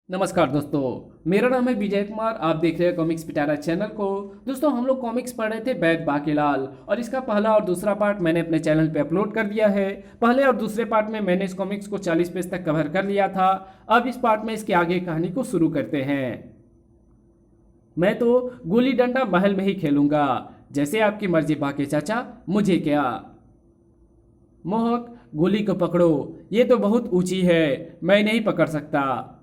नमस्कार दोस्तों, मेरा नाम है विजय कुमार। आप देख रहे हैं कॉमिक्स पिटारा चैनल को। दोस्तों, हम लोग कॉमिक्स पढ़ रहे थे बैद बाकेलाल और इसका पहला और दूसरा पार्ट मैंने अपने चैनल पे अपलोड कर दिया है। पहले और दूसरे पार्ट में मैंने इस कॉमिक्स को 40 पेज तक कवर कर लिया था। अब इस पार्ट में इसके आगे कहानी को शुरू करते हैं। मैं तो गुल्ली डंडा महल में ही खेलूंगा, जैसे आपकी मर्जी बाके चाचा, मुझे क्या। मोहक, गोली को पकड़ो, ये तो बहुत ऊंची है, मैं नहीं पकड़ सकता।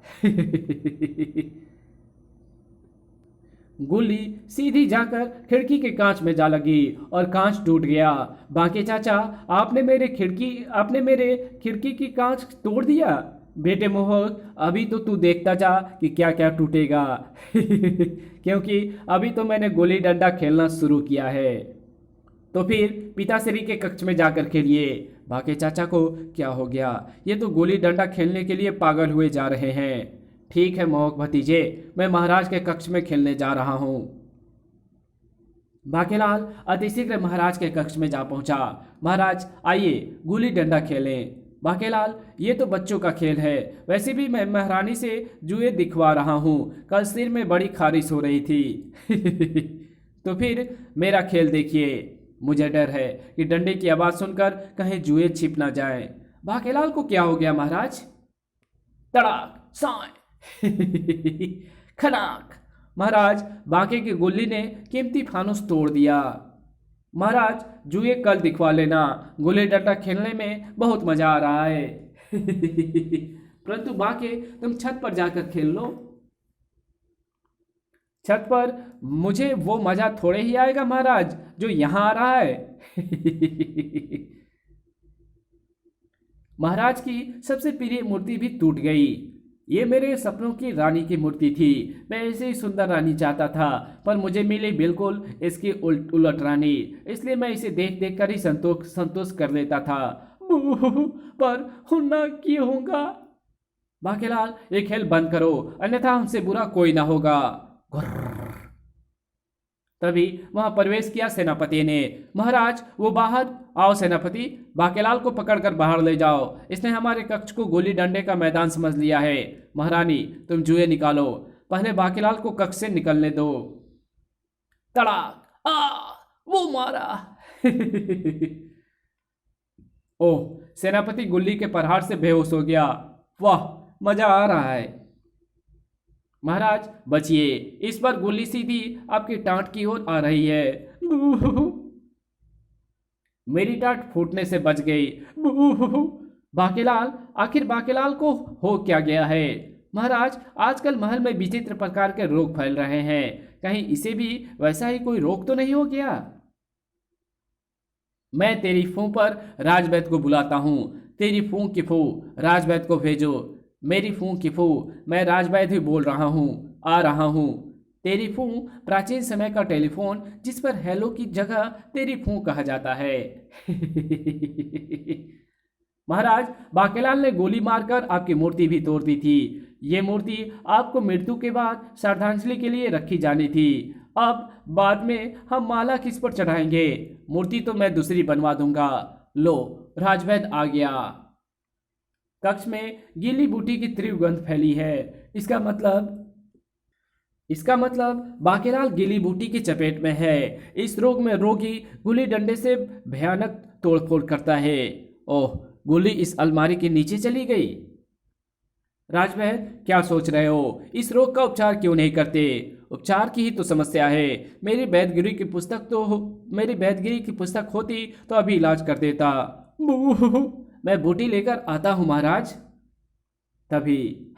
गोली सीधी जाकर खिड़की के कांच में जा लगी और कांच टूट गया। बाके चाचा, आपने मेरे खिड़की की कांच तोड़ दिया। बेटे मोहक, अभी तो तू देखता जा कि क्या क्या टूटेगा। क्योंकि अभी तो मैंने गोली डंडा खेलना शुरू किया है। तो फिर पिताश्री के कक्ष में जाकर खेलिए। बाके चाचा को क्या हो गया? ये तो गोली डंडा खेलने के लिए पागल हुए जा रहे हैं। ठीक है मोहक भतीजे, मैं महाराज के कक्ष में खेलने जा रहा हूँ। बाकेलाल अतिशीघ्र महाराज के कक्ष में जा पहुंचा। महाराज आइए गोली डंडा खेलें। बाकेलाल, ये तो बच्चों का खेल है, वैसे भी मैं महारानी से जुए दिखवा रहा हूँ, कल सिर में बड़ी खारिश हो रही थी। तो फिर मेरा खेल देखिए। मुझे डर है कि डंडे की आवाज सुनकर कहीं जुए छिप ना जाए। बाकेलाल को क्या हो गया महाराज? तड़ाक साय। खनाक। महाराज, बाके की गुल्ली ने कीमती फानुस तोड़ दिया। महाराज, जुए कल दिखवा लेना, गुल्ली डंडा खेलने में बहुत मजा आ रहा है। परंतु बाके, तुम छत पर जाकर खेल लो। छत पर मुझे वो मजा थोड़े ही आएगा महाराज जो यहां आ रहा है। महाराज की सबसे प्रिय मूर्ति भी टूट गई। ये मेरे सपनों की रानी की मूर्ति थी। मैं ऐसे ही सुंदर रानी चाहता था, पर मुझे मिली बिल्कुल इसकी उलट रानी। इसलिए मैं इसे देख देख कर ही संतोष संतोष कर लेता था। पर हुन्ना क्यों होगा? बाकेलाल, ये खेल बंद करो, अन्यथा हमसे बुरा कोई ना होगा। तभी वहां प्रवेश किया सेनापति ने। महाराज, वो बाहर आओ। सेनापति, बाकेलाल को पकड़कर बाहर ले जाओ, इसने हमारे कक्ष को गोली डंडे का मैदान समझ लिया है। महारानी, तुम जुए निकालो, पहले बाकेलाल को कक्ष से निकलने दो। तड़ाक! वो मारा। ओह, सेनापति गुल्ली के प्रहार से बेहोश हो गया। वाह, मजा आ रहा है। महाराज बचिए, इस बार गोली सीधी आपकी टांट की ओर आ रही है। मेरी टांट फूटने से बच गई। बाकेलाल, आखिर बाकेलाल को हो क्या गया है? महाराज, आजकल महल में विचित्र प्रकार के रोग फैल रहे हैं, कहीं इसे भी वैसा ही कोई रोग तो नहीं हो गया? मैं तेरी फूं पर राजवैद्य को बुलाता हूं। तेरी फूं की फूं, राजवैद्य को भेजो। मेरी फूं की फूं, मैं राजवैद्य ही बोल रहा हूं, आ रहा हूं। तेरी फूं प्राचीन समय का टेलीफोन, जिस पर हेलो की जगह तेरी फूं कहा जाता है। महाराज, बाकेलाल ने गोली मारकर आपकी मूर्ति भी तोड़ दी थी। ये मूर्ति आपको मृत्यु के बाद श्रद्धांजलि के लिए रखी जानी थी। अब बाद में हम माला किस पर चढ़ाएंगे? मूर्ति तो मैं दूसरी बनवा दूंगा। लो, राजवैद्य आ गया। कक्ष में गीली बूटी की तीव्र गंध फैली है। इसका मतलब बाकेलाल गीली बूटी की चपेट में है। इस रोग में रोगी गुल्ली डंडे से भयानक तोड़फोड़ करता है। ओह, गुल्ली इस अलमारी के नीचे चली गई। राजवैद्य, क्या सोच रहे हो? इस रोग का उपचार क्यों नहीं करते? उपचार की ही तो समस्या है। मेरी वैद्यगिरी की पुस्तक होती तो अभी इलाज कर देता। मैं बूटी लेकर आता हूं महाराज। तभी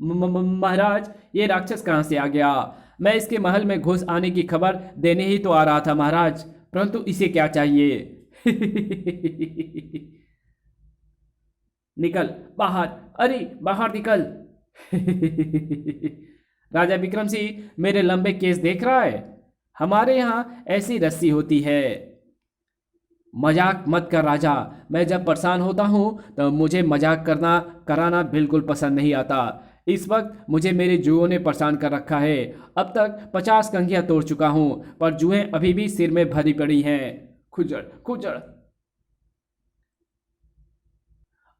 महाराज, ये राक्षस कहां से आ गया? मैं इसके महल में घुस आने की खबर देने ही तो आ रहा था महाराज, परंतु इसे क्या चाहिए? निकल बाहर, अरे बाहर निकल। राजा विक्रम सिंह, मेरे लंबे केस देख रहा है? हमारे यहाँ ऐसी रस्सी होती है। मजाक मत कर राजा, मैं जब परेशान होता हूँ तो मुझे मजाक कराना बिल्कुल पसंद नहीं आता। इस वक्त मुझे मेरे जुओं ने परेशान कर रखा है। अब तक 50 कंघियां तोड़ चुका हूँ, पर जुएं अभी भी सिर में भरी पड़ी हैं। खुजड़ खुजड़।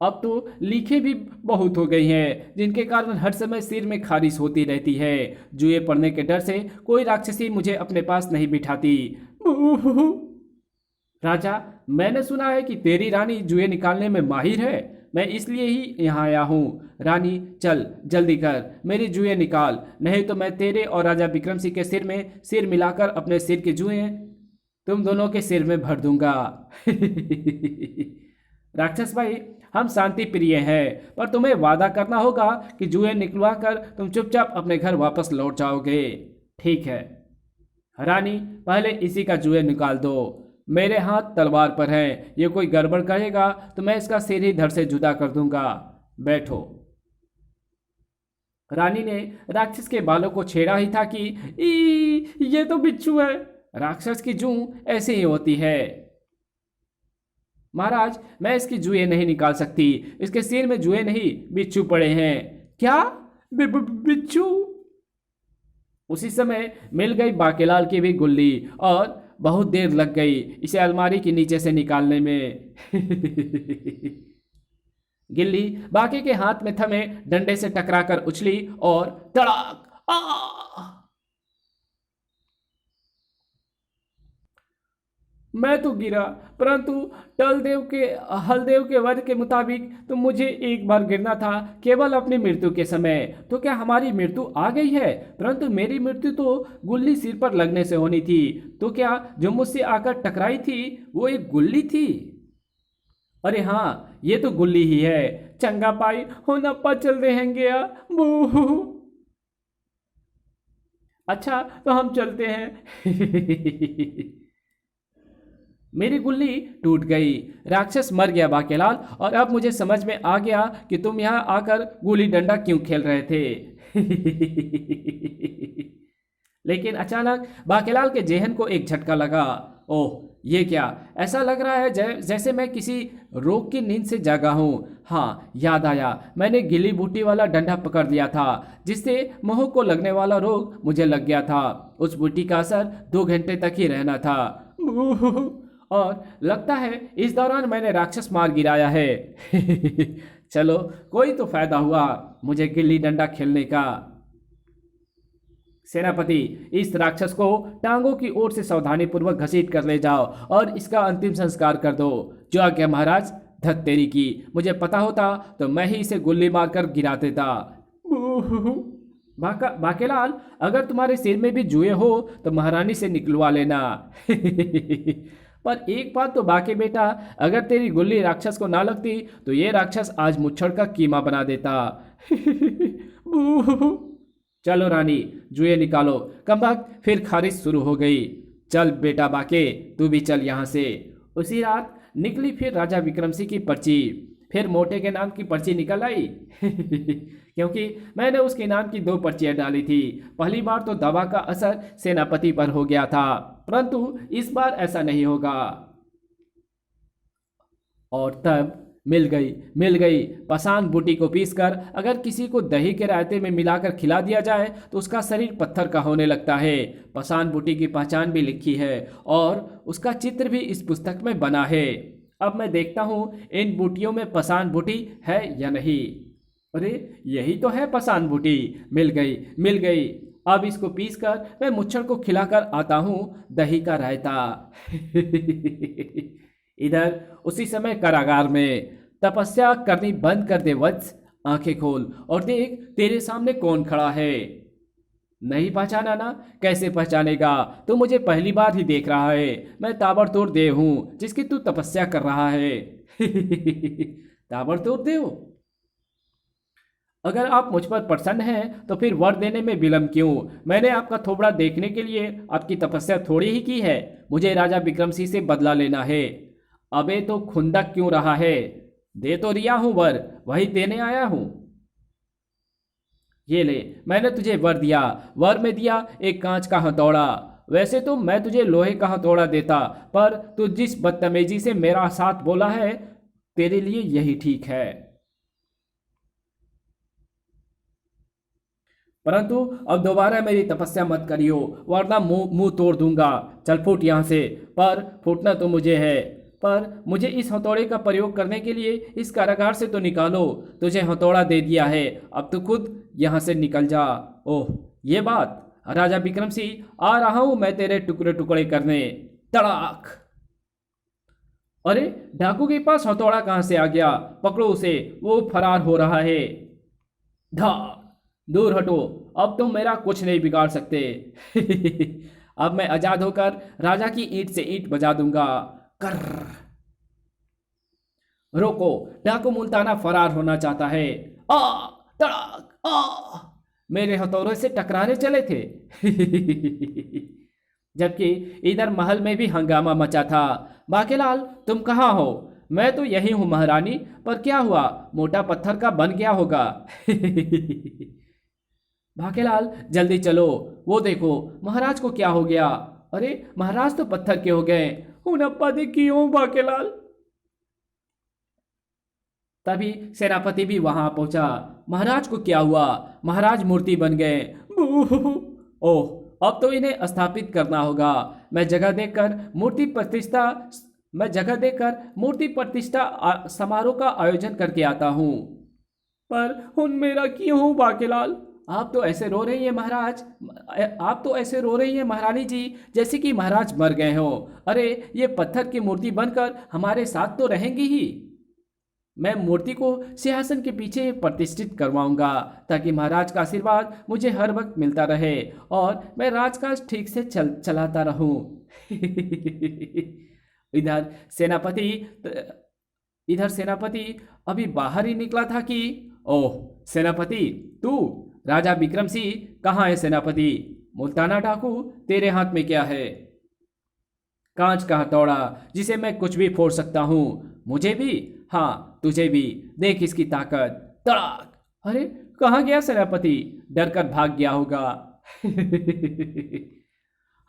अब तो लीखें भी बहुत हो गई हैं जिनके कारण हर समय सिर में खारिश होती रहती है। जुए पड़ने के डर से कोई राक्षसी मुझे अपने पास नहीं बिठाती। राजा, मैंने सुना है कि तेरी रानी जुए निकालने में माहिर है। मैं इसलिए ही यहाँ आया हूँ। रानी, चल जल्दी कर, मेरी जुए निकाल, नहीं तो मैं तेरे और राजा विक्रम सिंह के सिर में सिर मिलाकर अपने सिर के जुए तुम दोनों के सिर में भर दूंगा। राक्षस भाई, हम शांति प्रिय हैं, पर तुम्हें वादा करना होगा कि जुए निकलवा कर तुम चुपचाप अपने घर वापस लौट जाओगे। ठीक है। रानी, पहले इसी का जुए निकाल दो। मेरे हाथ तलवार पर हैं, ये कोई गड़बड़ करेगा तो मैं इसका सिर ही धड़ से जुदा कर दूंगा। बैठो। रानी ने राक्षस के बालों को छेड़ा ही था कि ये तो बिच्छू है। राक्षस की जूं ऐसे ही होती है। महाराज, मैं इसकी जुए नहीं निकाल सकती, इसके सिर में जुए नहीं बिच्छू पड़े हैं। क्या? बिच्छू? उसी समय मिल गई बाकेलाल की भी गुल्ली और बहुत देर लग गई इसे अलमारी के नीचे से निकालने में। गिल्ली बाकी के हाथ में थमे डंडे से टकराकर उछली और तड़ाक! मैं तो गिरा, परंतु हलदेव के वध के मुताबिक तो मुझे एक बार गिरना था, केवल अपनी मृत्यु के समय। तो क्या हमारी मृत्यु आ गई है? परंतु मेरी मृत्यु तो गुल्ली सिर पर लगने से होनी थी। तो क्या जो मुझसे आकर टकराई थी वो एक गुल्ली थी? अरे हाँ, ये तो गुल्ली ही है। चंगा पाई होनप्पा चल रहेंगे। बू। अच्छा, तो हम चलते हैं। मेरी गुल्ली टूट गई। राक्षस मर गया बाकेलाल, और अब मुझे समझ में आ गया कि तुम यहाँ आकर गुल्ली डंडा क्यों खेल रहे थे। लेकिन अचानक बाकेलाल के जेहन को एक झटका लगा। ओह, ये क्या? ऐसा लग रहा है जैसे मैं किसी रोग की नींद से जागा हूँ। हाँ, याद आया, मैंने गिली बूटी वाला डंडा पकड़ लिया था, जिससे मोह को लगने वाला रोग मुझे लग गया था। उस बूटी का असर 2 घंटे तक ही रहना था। और लगता है इस दौरान मैंने राक्षस मार गिराया है। चलो, कोई तो फायदा हुआ मुझे गिल्ली डंडा खेलने का। सेनापति, इस राक्षस को टांगों की ओर से सावधानी पूर्वक घसीट कर ले जाओ और इसका अंतिम संस्कार कर दो। जो आज्ञा महाराज। धत तेरी की, मुझे पता होता तो मैं ही इसे गुल्ली मारकर गिरा देता। बाकेलाल, अगर तुम्हारे सिर में भी जुए हो तो महारानी से निकलवा लेना। पर एक बात तो बाकी बेटा, अगर तेरी गुल्ली राक्षस को ना लगती तो ये राक्षस आज मुच्छड़ का कीमा बना देता। चलो रानी, जुए निकालो। कमबख्त, फिर खारिश शुरू हो गई। चल बेटा बाके, तू भी चल यहाँ से। उसी रात निकली फिर राजा विक्रम सिंह की पर्ची। फिर मोटे के नाम की पर्ची निकल आई। क्योंकि मैंने उसके नाम की 2 पर्चियां डाली थी। पहली बार तो दवा का असर सेनापति पर हो गया था, परंतु इस बार ऐसा नहीं होगा। और तब मिल गई पाषाण बूटी को पीसकर अगर किसी को दही के रायते में मिलाकर खिला दिया जाए तो उसका शरीर पत्थर का होने लगता है। पाषाण बूटी की पहचान भी लिखी है और उसका चित्र भी इस पुस्तक में बना है। अब मैं देखता हूँ इन बूटियों में पाषाण बूटी है या नहीं। अरे, यही तो है पाषाण बूटी। मिल गई। अब इसको पीसकर मैं मुच्छड़ को खिलाकर आता हूँ दही का रायता। इधर उसी समय कारागार में, तपस्या करनी बंद कर दे वत्स, आंखें खोल और देख तेरे सामने कौन खड़ा है। नहीं पहचाना ना? कैसे पहचानेगा? तू मुझे पहली बार ही देख रहा है। मैं ताबड़तोड़ देव हूं जिसकी तू तपस्या कर रहा है। ताबड़तोड़ देव? अगर आप मुझ पर प्रसन्न हैं तो फिर वर देने में विलंब क्यों? मैंने आपका थोबड़ा देखने के लिए आपकी तपस्या थोड़ी ही की है। मुझे राजा विक्रम सिंह से बदला लेना है। अबे तो खुंदक क्यों रहा है? दे तो रिया हूं वर, वही देने आया हूं। ये ले, मैंने तुझे वर दिया। वर में दिया एक कांच का हथौड़ा। वैसे तो मैं तुझे लोहे का हथौड़ा देता, पर तू जिस बदतमीजी से मेरा साथ बोला है, तेरे लिए यही ठीक है। परंतु अब दोबारा मेरी तपस्या मत करियो, वरना मुंह तोड़ दूंगा। चल फूट यहां से। पर फूटना तो मुझे है, पर मुझे इस हथौड़े का प्रयोग करने के लिए इस कारागार से तो निकालो। तुझे हथौड़ा दे दिया है, अब तो खुद यहाँ से निकल जा। ओह, ये बात। राजा विक्रम सिंह, आ रहा हूं मैं तेरे टुकड़े टुकड़े करने। तड़ाक। अरे, डाकू के पास हथौड़ा कहां से आ गया? पकड़ो उसे, वो फरार हो रहा है। धा, दूर हटो, अब तुम मेरा कुछ नहीं बिगाड़ सकते। अब मैं आजाद होकर राजा की ईंट से ईंट बजा दूंगा। कर। रोको, डाकू मुल्ताना फरार होना चाहता है। आ, तड़ाक, आ, मेरे हथौड़े से टकराने चले थे। जबकि इधर महल में भी हंगामा मचा था। बाकेलाल, तुम कहाँ हो? मैं तो यही हूं महारानी, पर क्या हुआ? मोटा पत्थर का बन गया होगा। बाकेलाल, जल्दी चलो, वो देखो महाराज को क्या हो गया। अरे, महाराज तो पत्थर के हो गए। हुनप्पा दे क्यों बाकेलाल? तभी सेनापति भी वहां पहुंचा। महाराज को क्या हुआ? महाराज मूर्ति बन गए। ओह, अब तो इन्हें स्थापित करना होगा। मैं जगह देखकर मूर्ति प्रतिष्ठा समारोह का आयोजन करके आता हूँ। पर हुन मेरा क्यों हूँ बाकेलाल? आप तो ऐसे रो रही हैं महाराज, आप तो ऐसे रो रही हैं महारानी जी, जैसे कि महाराज मर गए हो। अरे, ये पत्थर की मूर्ति बनकर हमारे साथ तो रहेंगी ही। मैं मूर्ति को सिंहासन के पीछे प्रतिष्ठित करवाऊंगा, ताकि महाराज का आशीर्वाद मुझे हर वक्त मिलता रहे और मैं राजकाज ठीक से चलाता रहूं। इधर सेनापति इधर सेनापति अभी बाहर ही निकला था कि, ओह सेनापति, तू? राजा विक्रम सिंह, कहाँ है सेनापति? मुल्ताना डाकू, तेरे हाथ में क्या है? कांच का हथौड़ा, जिसे मैं कुछ भी फोड़ सकता हूं। मुझे भी? हाँ, तुझे भी। देख इसकी ताकत। तड़ाक। अरे, कहाँ गया सेनापति? डर कर भाग गया होगा।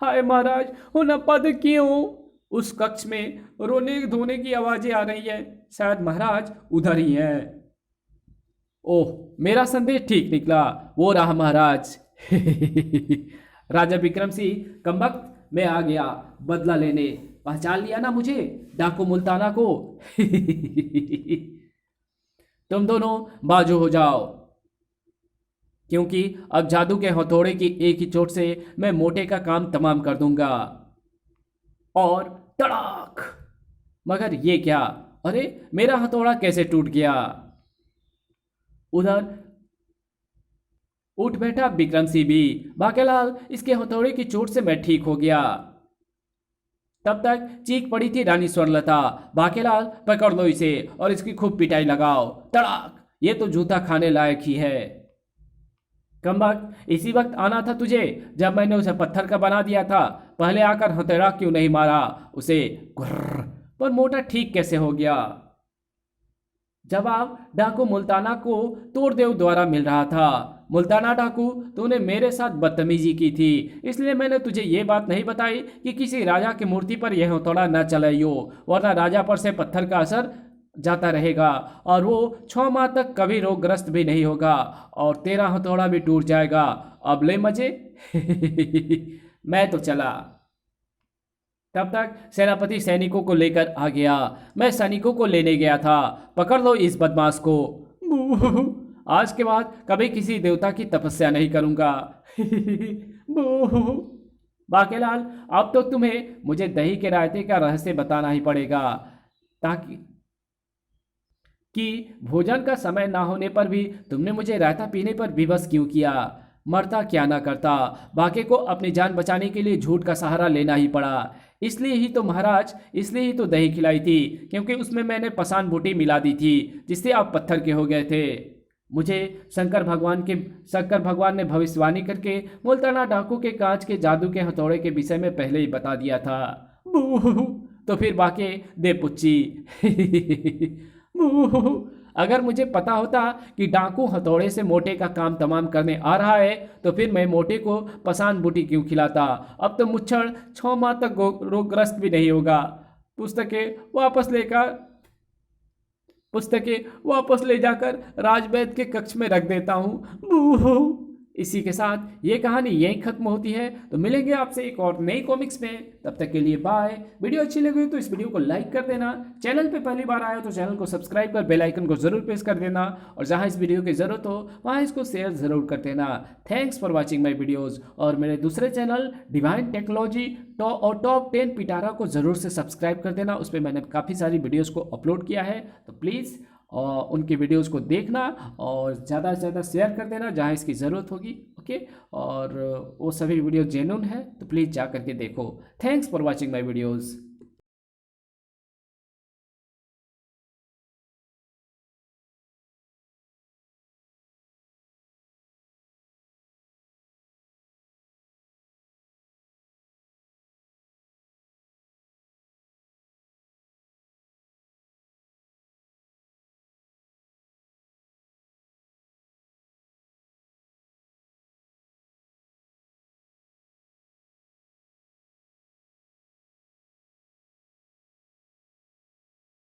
हाय महाराज, हुनप्पा दे क्यों? उस कक्ष में रोने धोने की आवाजें आ रही है। शायद महाराज उधर ही हैं। ओह, मेरा संदेश ठीक निकला, वो रहा महाराज। राजा विक्रम सिंह, कमबख्त, मैं आ गया बदला लेने। पहचान लिया ना मुझे, डाकू मुल्ताना को? तुम दोनों बाजू हो जाओ, क्योंकि अब जादू के हथौड़े की एक ही चोट से मैं मोटे का काम तमाम कर दूंगा। और तड़ाक। मगर ये क्या? अरे, मेरा हथौड़ा कैसे टूट गया? उधर उठ बैठा विक्रम सिंह भी। बाकेलाल, इसके हथौड़े की चोट से मैं ठीक हो गया। तब तक चीख पड़ी थी रानी स्वर्णलता। बाकेलाल, पकड़ लो इसे और इसकी खूब पिटाई लगाओ। तड़ाक। ये तो जूता खाने लायक ही है। कमबख्त, इसी वक्त आना था तुझे, जब मैंने उसे पत्थर का बना दिया था। पहले आकर हथौड़ा क्यों नहीं मारा उसे? गुर्र। पर मोटा ठीक कैसे हो गया? जवाब डाकू मुल्ताना को तोड़देव द्वारा मिल रहा था। मुल्ताना डाकू, तूने मेरे साथ बदतमीजी की थी, इसलिए मैंने तुझे ये बात नहीं बताई कि किसी राजा की मूर्ति पर यह हथौड़ा न चलाइयो, वरना राजा पर से पत्थर का असर जाता रहेगा और वो 6 माह तक कभी रोगग्रस्त भी नहीं होगा और तेरा हथौड़ा भी टूट जाएगा। अब ले मजे। मैं तो चला। तब तक सेनापति सैनिकों को लेकर आ गया। मैं सैनिकों को लेने गया था। पकड़ लो इस बदमाश को। आज के बाद कभी किसी देवता की तपस्या नहीं करूंगा। बाकेलाल, अब तो तुम्हें मुझे दही के रायते का रहस्य बताना ही पड़ेगा, ताकि भोजन का समय ना होने पर भी तुमने मुझे रायता पीने पर विवश क्यों किया? मरता क्या ना करता। बाके को अपनी जान बचाने के लिए झूठ का सहारा लेना ही पड़ा। इसलिए ही तो महाराज, इसलिए ही तो दही खिलाई थी, क्योंकि उसमें मैंने पसान बूटी मिला दी थी, जिससे आप पत्थर के हो गए थे। मुझे शंकर भगवान ने भविष्यवाणी करके मुल्ताना डाकू के कांच के जादू के हथौड़े के विषय में पहले ही बता दिया था। तो फिर बाके दे पुच्ची। अगर मुझे पता होता कि डाकू हथौड़े से मोटे का काम तमाम करने आ रहा है, तो फिर मैं मोटे को पसान बूटी क्यों खिलाता? अब तो मुच्छड़ 6 माह तक रोगग्रस्त भी नहीं होगा। पुस्तकें वापस ले जाकर राजवैद्य के कक्ष में रख देता हूँ। इसी के साथ ये कहानी यहीं खत्म होती है। तो मिलेंगे आपसे एक और नई कॉमिक्स में, तब तक के लिए बाय। वीडियो अच्छी लगी तो इस वीडियो को लाइक कर देना, चैनल पे पहली बार आए हो तो चैनल को सब्सक्राइब कर बेल आइकन को जरूर प्रेस कर देना, और जहां इस वीडियो की जरूरत हो वहां इसको शेयर जरूर कर देना। Thanks for watching my videos. और मेरे दूसरे चैनल डिवाइन टेक्नोलॉजी और टॉप 10 पिटारा को ज़रूर से सब्सक्राइब कर देना। उस पर मैंने काफ़ी सारी वीडियोज़ को अपलोड किया है, तो प्लीज़ उनकी वीडियोस को देखना और ज़्यादा से ज़्यादा शेयर कर देना जहाँ इसकी ज़रूरत होगी। ओके, और वो सभी वीडियो जेन्युइन है तो प्लीज़ जा करके देखो। Thanks for watching my videos.